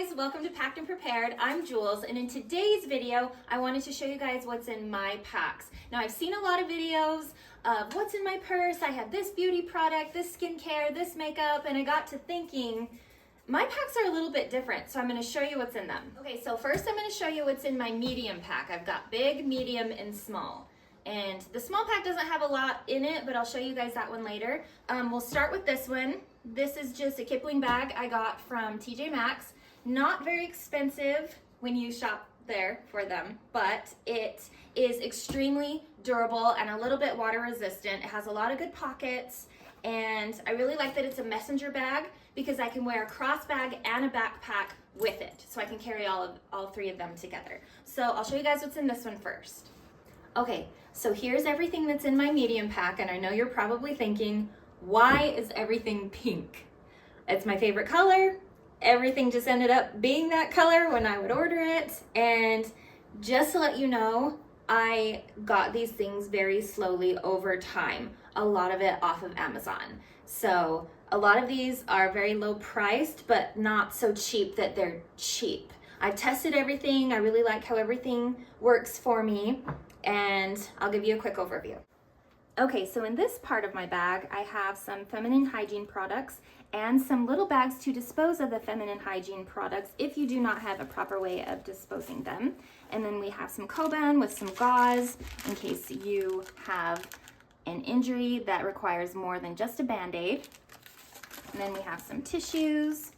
guys, welcome to Packed and Prepared. I'm Jules, and in today's video, I wanted to show you guys what's in my packs. Now, I've seen a lot of videos of what's in my purse. I have this beauty product, this skincare, this makeup, and I got to thinking, my packs are a little bit different, so I'm gonna show you what's in them. Okay, so first I'm gonna show you what's in my medium pack. I've got big, medium, and small. And the small pack doesn't have a lot in it, but I'll show you guys that one later. We'll start with this one. This is just a Kipling bag I got from TJ Maxx. Not very expensive when you shop there for them, but it is extremely durable and a little bit water resistant. It has a lot of good pockets, and I really like that it's a messenger bag because I can wear a cross bag and a backpack with it, so I can carry all three of them together. So I'll show you guys what's in this one first. Okay, so here's everything that's in my medium pack, and I know you're probably thinking, why is everything pink? It's my favorite color. Everything just ended up being that color when I would order it, and just to let you know, I got these things very slowly over time, a lot of it off of Amazon. So a lot of these are very low priced, but not so cheap that they're cheap. I've tested everything. I really like how everything works for me, and I'll give you a quick overview. Okay, so in this part of my bag, I have some feminine hygiene products and some little bags to dispose of the feminine hygiene products if you do not have a proper way of disposing them. And then we have some Coban with some gauze in case you have an injury that requires more than just a Band-Aid. And then we have some tissues.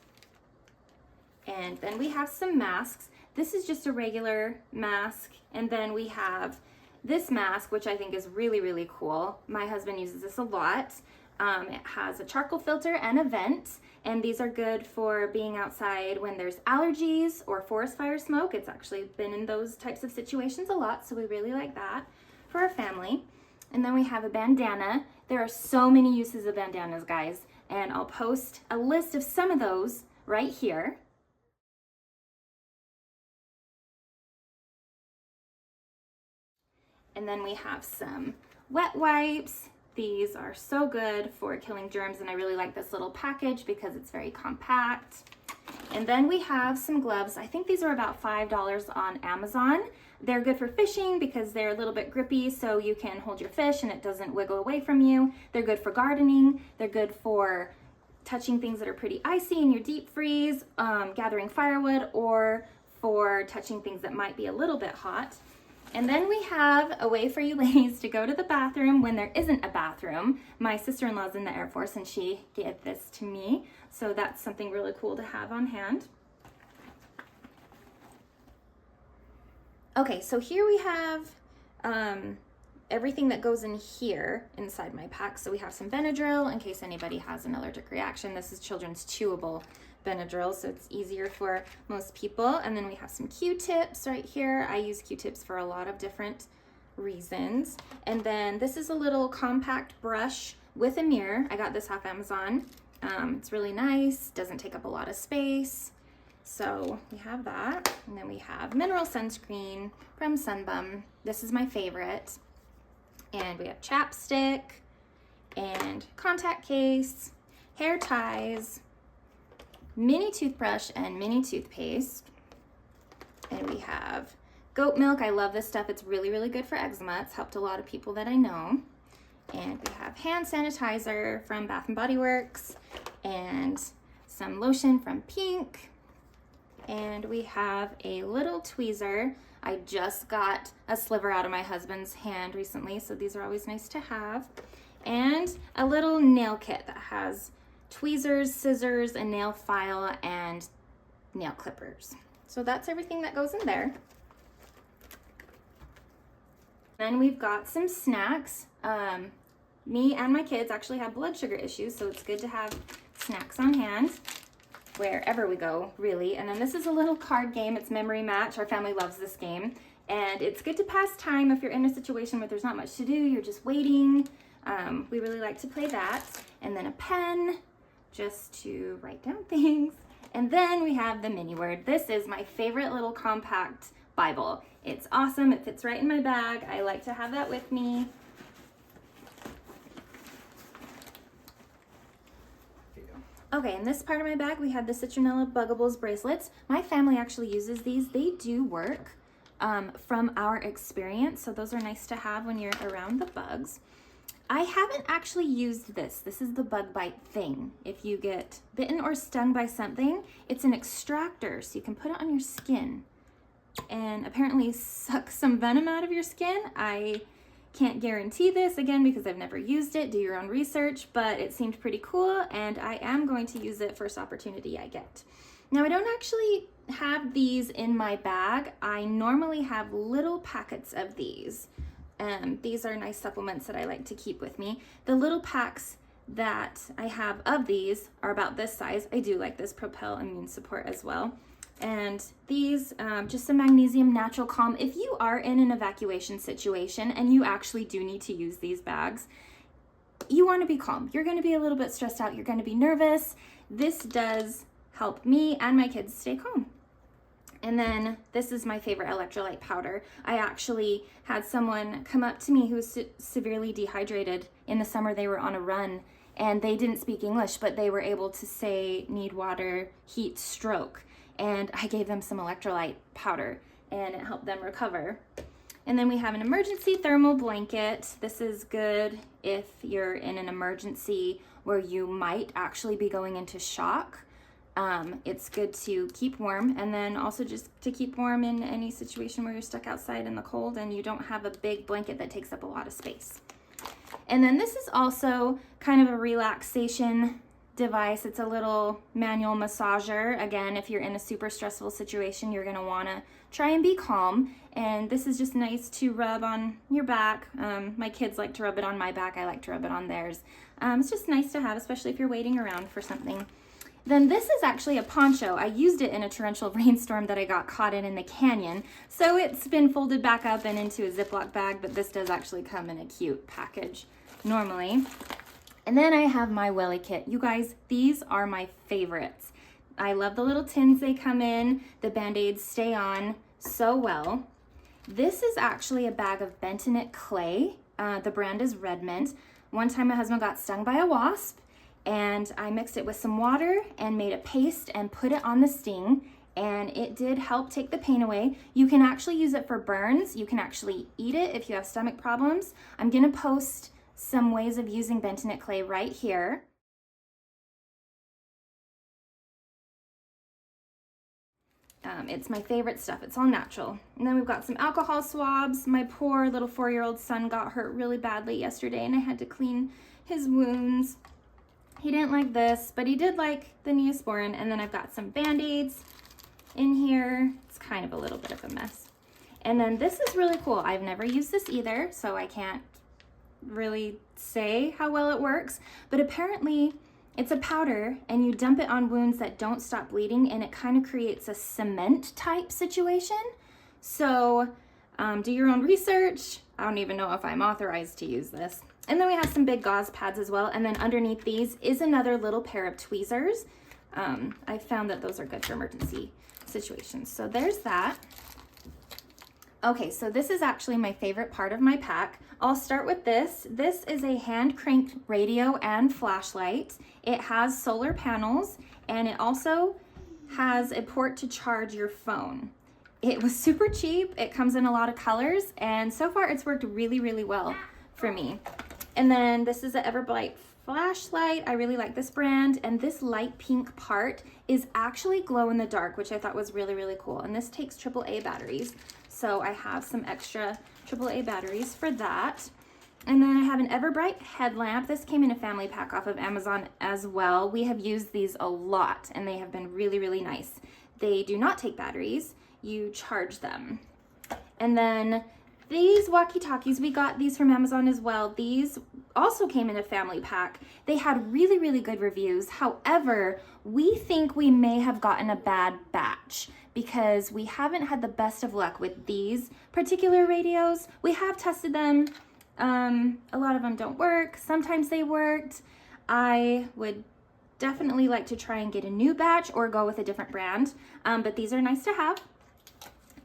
And then we have some masks. This is just a regular mask. And then we have this mask, which I think is really, really cool. My husband uses this a lot. It has a charcoal filter and a vent, and these are good for being outside when there's allergies or forest fire smoke. It's actually been in those types of situations a lot, so we really like that for our family. And then we have a bandana. There are so many uses of bandanas, guys, and I'll post a list of some of those right here. And then we have some wet wipes. These are so good for killing germs, and I really like this little package because it's very compact. And then we have some gloves. I think these are about $5 on Amazon. They're good for fishing because they're a little bit grippy, so you can hold your fish and it doesn't wiggle away from you. They're good for gardening. They're good for touching things that are pretty icy in your deep freeze, gathering firewood, or for touching things that might be a little bit hot. And then we have a way for you ladies to go to the bathroom when there isn't a bathroom. My sister-in-law's in the Air Force and she gave this to me, so that's something really cool to have on hand. Okay, so here we have everything that goes in here inside my pack. So we have some Benadryl in case anybody has an allergic reaction. This is children's chewable Benadryl, so it's easier for most people. And then we have some Q-tips right here. I use Q-tips for a lot of different reasons. And then this is a little compact brush with a mirror. I got this off Amazon. It's really nice, doesn't take up a lot of space. So we have that. And then we have mineral sunscreen from Sunbum. This is my favorite. And we have chapstick and contact case, hair ties, mini toothbrush and mini toothpaste. And we have goat milk. I love this stuff. It's really, really good for eczema. It's helped a lot of people that I know. And we have hand sanitizer from Bath & Body Works and some lotion from Pink. And we have a little tweezer. I just got a sliver out of my husband's hand recently, so these are always nice to have. And a little nail kit that has tweezers, scissors, a nail file, and nail clippers. So that's everything that goes in there. Then we've got some snacks. Me and my kids actually have blood sugar issues, so it's good to have snacks on hand wherever we go, really. And then this is a little card game. It's Memory Match. Our family loves this game, and it's good to pass time if you're in a situation where there's not much to do, you're just waiting. We really like to play that. And then a pen, just to write down things. And then we have the mini word. This is my favorite little compact Bible. It's awesome. It fits right in my bag. I like to have that with me. Okay, in this part of my bag, we have the Citronella Buggables bracelets. My family actually uses these. They do work from our experience, so those are nice to have when you're around the bugs. I haven't actually used this. This is the bug bite thing. If you get bitten or stung by something, it's an extractor, so you can put it on your skin and apparently suck some venom out of your skin. I can't guarantee this, again, because I've never used it. Do your own research, but it seemed pretty cool, and I am going to use it first opportunity I get. Now, I don't actually have these in my bag. I normally have little packets of these. These are nice supplements that I like to keep with me. The little packs that I have of these are about this size. I do like this Propel Immune Support as well. And these, just some magnesium natural calm. If you are in an evacuation situation and you actually do need to use these bags, you want to be calm. You're going to be a little bit stressed out. You're going to be nervous. This does help me and my kids stay calm. And then this is my favorite electrolyte powder. I actually had someone come up to me who was severely dehydrated in the summer. They were on a run and they didn't speak English, but they were able to say need water, heat, stroke. And I gave them some electrolyte powder and it helped them recover. And then we have an emergency thermal blanket. This is good if you're in an emergency where you might actually be going into shock. It's good to keep warm, and then also just to keep warm in any situation where you're stuck outside in the cold and you don't have a big blanket that takes up a lot of space. And then this is also kind of a relaxation device. It's a little manual massager. Again, if you're in a super stressful situation, you're going to want to try and be calm. And this is just nice to rub on your back. My kids like to rub it on my back. I like to rub it on theirs. It's just nice to have, especially if you're waiting around for something. Then this is actually a poncho. I used it in a torrential rainstorm that I got caught in the canyon. So it's been folded back up and into a Ziploc bag, but this does actually come in a cute package normally. And then I have my welly kit. You guys, these are my favorites. I love the little tins they come in. The Band-Aids stay on so well. This is actually a bag of bentonite clay. The brand is Redmond. One time my husband got stung by a wasp, and I mixed it with some water and made a paste and put it on the sting, and it did help take the pain away. You can actually use it for burns. You can actually eat it if you have stomach problems. I'm gonna post some ways of using bentonite clay right here. It's my favorite stuff. It's all natural. And then we've got some alcohol swabs. My poor little 4-year-old son got hurt really badly yesterday and I had to clean his wounds. He didn't like this, but he did like the Neosporin. And then I've got some Band-Aids in here. It's kind of a little bit of a mess. And then this is really cool. I've never used this either, so I can't really say how well it works, but apparently it's a powder and you dump it on wounds that don't stop bleeding and it kind of creates a cement type situation. So do your own research. I don't even know if I'm authorized to use this. And then we have some big gauze pads as well. And then underneath these is another little pair of tweezers. I found that those are good for emergency situations. So there's that. Okay, so this is actually my favorite part of my pack. I'll start with this. This is a hand cranked radio and flashlight. It has solar panels and it also has a port to charge your phone. It was super cheap. It comes in a lot of colors and so far it's worked really, really well for me. And then this is an Everbright flashlight. I really like this brand, and this light pink part is actually glow in the dark, which I thought was really, really cool. And this takes AAA batteries. So I have some extra AAA batteries for that. And then I have an Everbright headlamp. This came in a family pack off of Amazon as well. We have used these a lot and they have been really, really nice. They do not take batteries, you charge them. And then these walkie-talkies, we got these from Amazon as well. These also came in a family pack. They had really, really good reviews. However, we think we may have gotten a bad batch because we haven't had the best of luck with these particular radios. We have tested them. A lot of them don't work. Sometimes they worked. I would definitely like to try and get a new batch or go with a different brand, but these are nice to have.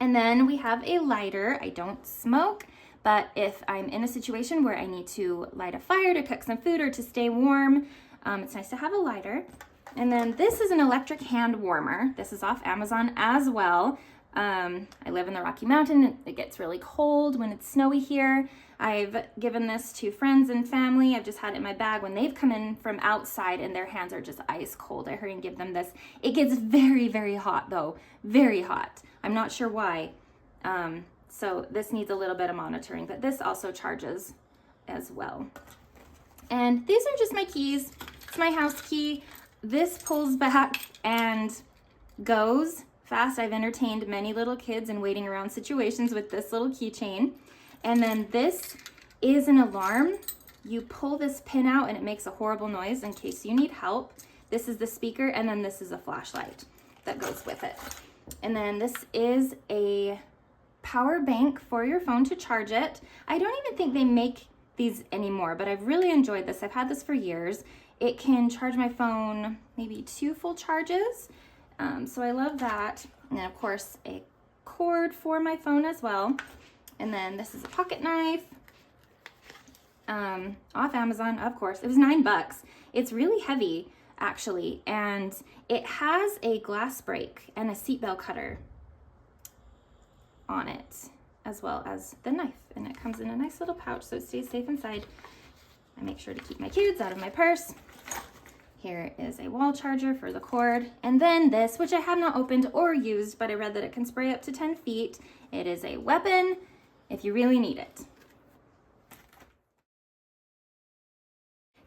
And then we have a lighter. I don't smoke, but if I'm in a situation where I need to light a fire to cook some food or to stay warm, it's nice to have a lighter. And then this is an electric hand warmer. This is off Amazon as well. I live in the Rocky Mountain. It gets really cold when it's snowy here. I've given this to friends and family. I've just had it in my bag when they've come in from outside and their hands are just ice cold. I hurry and give them this. It gets very, very hot though. Very hot. I'm not sure why. So this needs a little bit of monitoring, but this also charges as well. And these are just my keys. It's my house key. This pulls back and goes fast. I've entertained many little kids in waiting around situations with this little keychain. And then this is an alarm. You pull this pin out and it makes a horrible noise in case you need help. This is the speaker, and then this is a flashlight that goes with it. And then this is a power bank for your phone to charge it. I don't even think they make these anymore, but I've really enjoyed this. I've had this for years. It can charge my phone maybe 2 full charges. So I love that. And then of course a cord for my phone as well. And then this is a pocket knife, off Amazon, of course. It was $9. It's really heavy actually. And it has a glass break and a seatbelt cutter on it, as well as the knife. And it comes in a nice little pouch so it stays safe inside. I make sure to keep my kids out of my purse. Here is a wall charger for the cord. And then this, which I have not opened or used, but I read that it can spray up to 10 feet. It is a weapon if you really need it.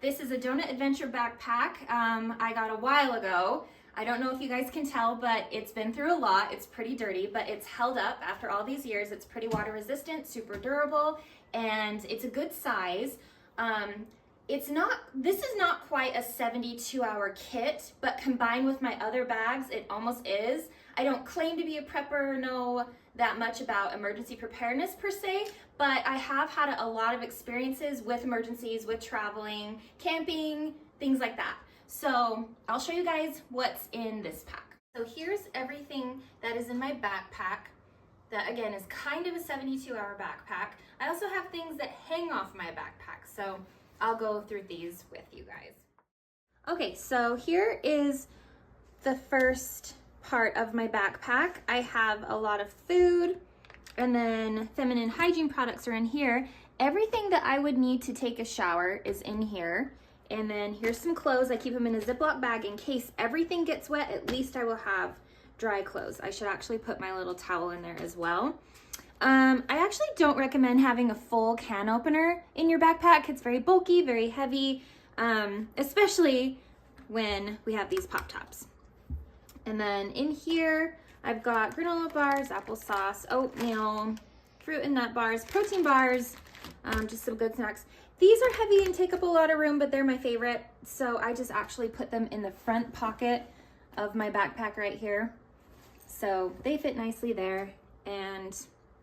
This is a Donut Adventure backpack I got a while ago. I don't know if you guys can tell, but it's been through a lot. It's pretty dirty, but it's held up after all these years. It's pretty water resistant, super durable, and it's a good size. This is not quite a 72-hour kit, but combined with my other bags, it almost is. I don't claim to be a prepper or know that much about emergency preparedness per se, but I have had a lot of experiences with emergencies, with traveling, camping, things like that. So I'll show you guys what's in this pack. So here's everything that is in my backpack. That again is kind of a 72-hour backpack. I also have things that hang off my backpack, so I'll go through these with you guys. Okay, so here is the first part of my backpack. I have a lot of food, and then feminine hygiene products are in here. Everything that I would need to take a shower is in here. And then here's some clothes. I keep them in a Ziploc bag in case everything gets wet. At least I will have dry clothes. I should actually put my little towel in there as well. I actually don't recommend having a full can opener in your backpack. It's very bulky, very heavy, especially when we have these pop tops. And then in here, I've got granola bars, applesauce, oatmeal, fruit and nut bars, protein bars, just some good snacks. These are heavy and take up a lot of room, but they're my favorite. So I just actually put them in the front pocket of my backpack right here. So they fit nicely there. And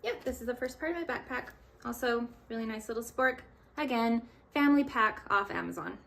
yep, this is the first part of my backpack. Also, really nice little spork. Again, family pack off Amazon.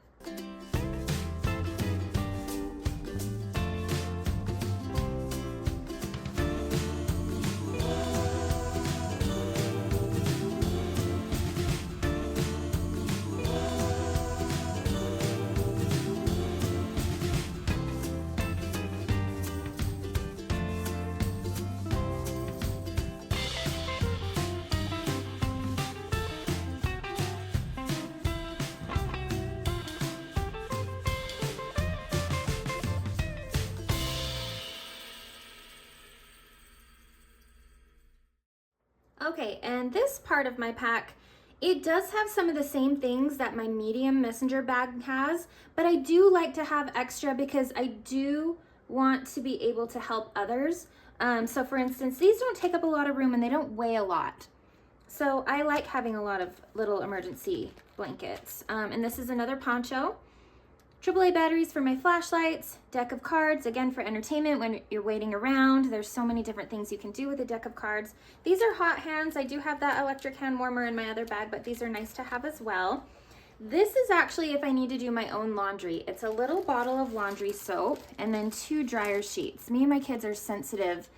Okay, and this part of my pack, it does have some of the same things that my medium messenger bag has, but I do like to have extra because I do want to be able to help others. So for instance, these don't take up a lot of room and they don't weigh a lot. So I like having a lot of little emergency blankets. And this is another poncho. AAA batteries for my flashlights, deck of cards, again for entertainment when you're waiting around. There's so many different things you can do with a deck of cards. These are hot hands. I do have that electric hand warmer in my other bag, but these are nice to have as well. This is actually if I need to do my own laundry. It's a little bottle of laundry soap and then 2 dryer sheets. Me and my kids are sensitive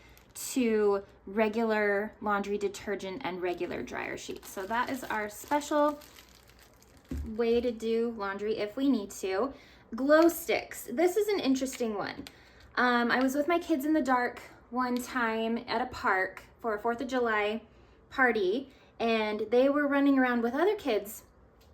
to regular laundry detergent and regular dryer sheets. So that is our special way to do laundry if we need to. Glow sticks. This is an interesting one. I was with my kids in the dark one time at a park for a 4th of July party, and they were running around with other kids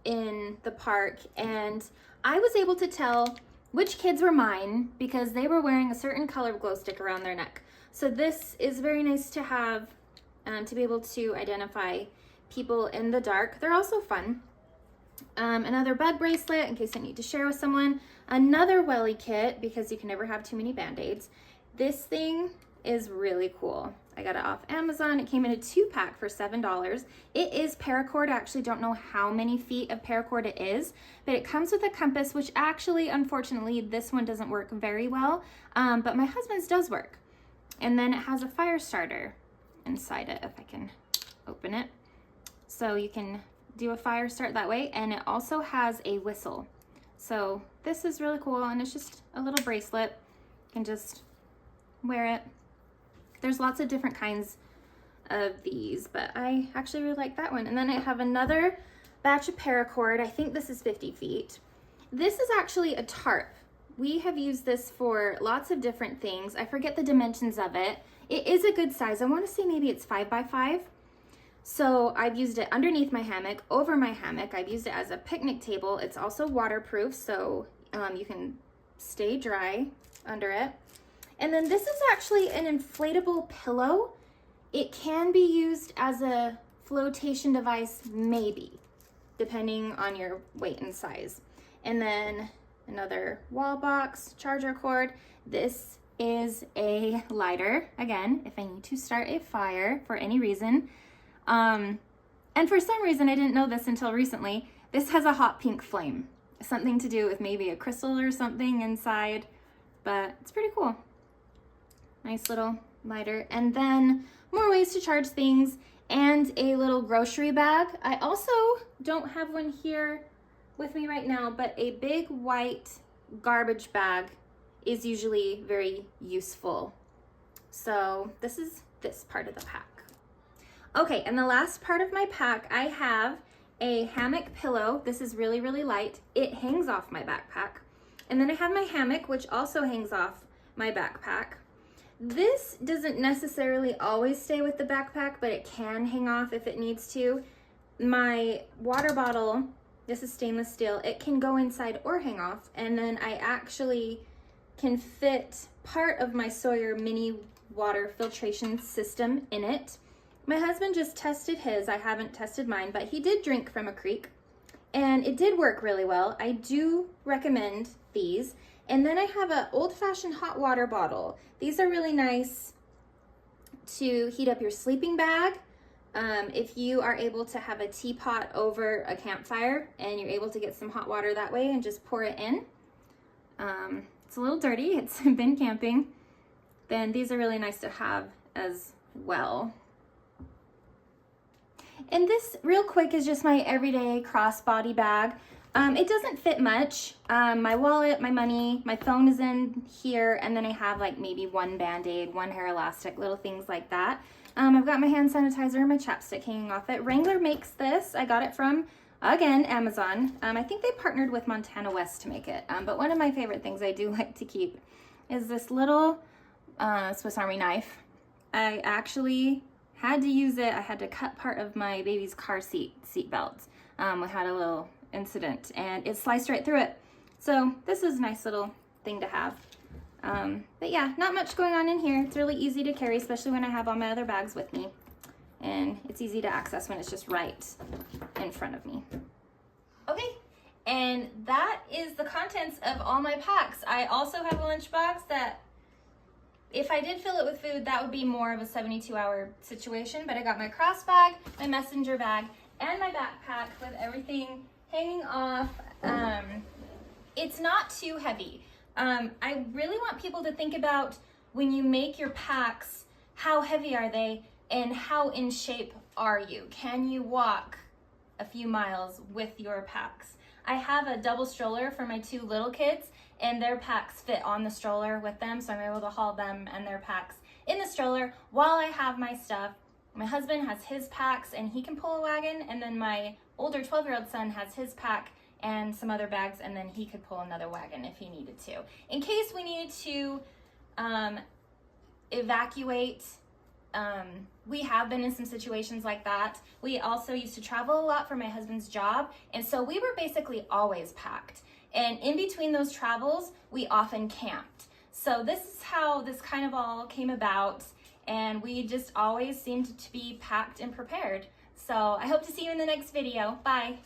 in the park, and I was able to tell which kids were mine because they were wearing a certain color glow stick around their neck. So this is very nice to have, to be able to identify people in the dark. They're also fun. Another bug bracelet in case I need to share with someone. Another welly kit because you can never have too many band-aids. This thing is really cool. I got it off Amazon. It came in a 2-pack for $7. It is paracord. I actually don't know how many feet of paracord it is, but it comes with a compass, which actually, unfortunately, this one doesn't work very well, but my husband's does work. And then it has a fire starter inside it, if I can open it. So you can do a fire start that way, and it also has a whistle. So this is really cool, and it's just a little bracelet. You can just wear it. There's lots of different kinds of these, but I actually really like that one. And then I have another batch of paracord. I think this is 50 feet. This is actually a tarp. We have used this for lots of different things. I forget the dimensions of it. It is a good size. I want to say maybe it's 5 by 5. So I've used it underneath my hammock, over my hammock. I've used it as a picnic table. It's also waterproof, so you can stay dry under it. And then this is actually an inflatable pillow. It can be used as a flotation device, maybe, depending on your weight and size. And then another wall box, charger cord. This is a lighter, again, if I need to start a fire for any reason. And for some reason, I didn't know this until recently, this has a hot pink flame. Something to do with maybe a crystal or something inside, but it's pretty cool. Nice little lighter. And then more ways to charge things, and a little grocery bag. I also don't have one here with me right now, but a big white garbage bag is usually very useful. So this is this part of the pack. Okay, and the last part of my pack, I have a hammock pillow. This is really, really light. It hangs off my backpack. And then I have my hammock, which also hangs off my backpack. This doesn't necessarily always stay with the backpack, but it can hang off if it needs to. My water bottle, this is stainless steel, it can go inside or hang off, and then I actually can fit part of my Sawyer mini water filtration system in it. My husband just tested his. I haven't tested mine, but he did drink from a creek, and it did work really well. I do recommend these. And then I have an old-fashioned hot water bottle. These are really nice to heat up your sleeping bag. If you are able to have a teapot over a campfire and you're able to get some hot water that way and just pour it in. It's a little dirty, it's been camping. Then these are really nice to have as well. And this, real quick, is just my everyday crossbody bag. It doesn't fit much. My wallet, my money, my phone is in here, and then I have like maybe one Band-Aid, one hair elastic, little things like that. I've got my hand sanitizer and my chapstick hanging off it. Wrangler makes this. I got it from, again, Amazon. I think they partnered with Montana West to make it. But one of my favorite things I do like to keep is this little Swiss Army knife. I actually had to use it. I had to cut part of my baby's car seat belt. We had a little incident and it sliced right through it. So this is a nice little thing to have. But yeah, not much going on in here. It's really easy to carry, especially when I have all my other bags with me. And it's easy to access when it's just right in front of me. Okay, and that is the contents of all my packs. I also have a lunchbox that, if I did fill it with food, that would be more of a 72-hour situation, but I got my cross bag, my messenger bag, and my backpack with everything hanging off. It's not too heavy. I really want people to think about, when you make your packs, how heavy are they and how in shape are you? Can you walk a few miles with your packs? I have a double stroller for my 2 little kids, and their packs fit on the stroller with them, so I'm able to haul them and their packs in the stroller while I have my stuff. My husband has his packs and he can pull a wagon, and then my older 12-year-old son has his pack and some other bags, and then he could pull another wagon if he needed to. In case we needed to evacuate, we have been in some situations like that. We also used to travel a lot for my husband's job, and so we were basically always packed. And in between those travels, we often camped. So this is how this kind of all came about, and we just always seemed to be packed and prepared. So I hope to see you in the next video. Bye.